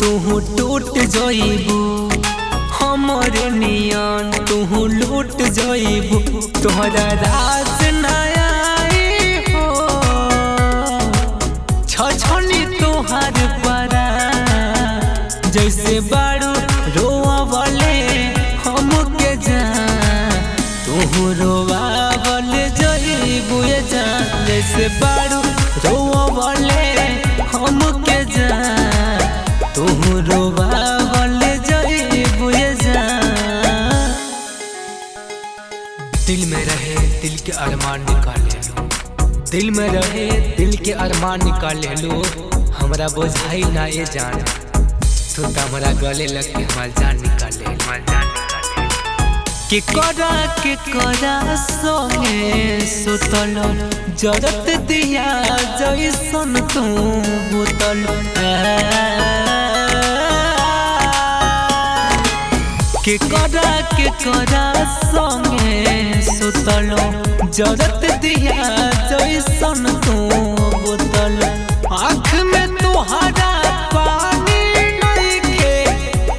तू टूट जाइबू हमर नियन तू लूट जाइबू तोहरा राज नया हो छछनी तोहर परा जैसे बारू रोआ वाले हम के जान तू रोआ वाले जाइबू जान जैसे बारू रोआ वाले हम के जान तू रोआ वाले जाइबू जान। दिल में रहे दिल के अरमान निकाल ले लो, दिल में रहे दिल के अरमान निकाल ले लो, हमरा बुझाई ना ये जान तू तो हमरा गले लग के हमार जान निकाल ले के करा सोने सुतल जरत दिया जैसन तू बुतल के करा सोने सुतल जरत दिया जैसन तू बुतल आँख में तुहरा पानी नइखे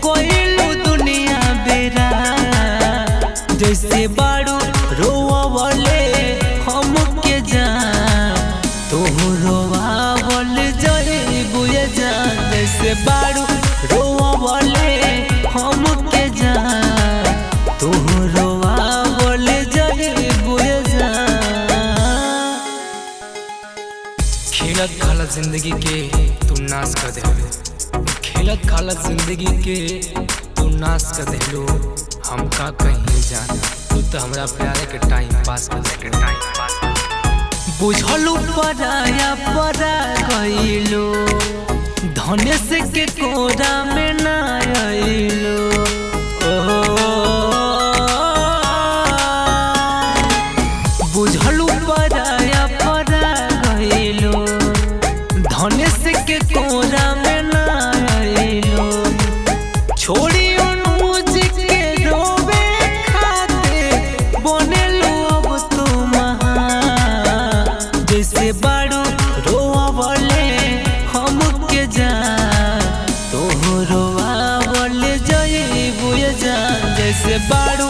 कोइलू दुनिया बेरा जैसे बारू रोआ वाले हम के जान तू रोआ वाले जाइबू जान जैसे बारू रोआ वाले हम के जान तू रोआ वाले जाइबू जान। खेलत खालत जिंदगी के तू नाश कर देलू, खेलत खालत जिंदगी के तू नाश कर देलू, हम का कहीं जाना तू तो हमरा प्यारे के टाइम पास कर बुझलू पराया परा गइलो धनेश के कोरा में ना आइलो बुझलू पराया परा गइलो धनेश के कोरा में ना आइलो छोड़ी जैसे बारू रोआ वाले हम के जान तू रोआ वाले जाइबू जान जैसे बारू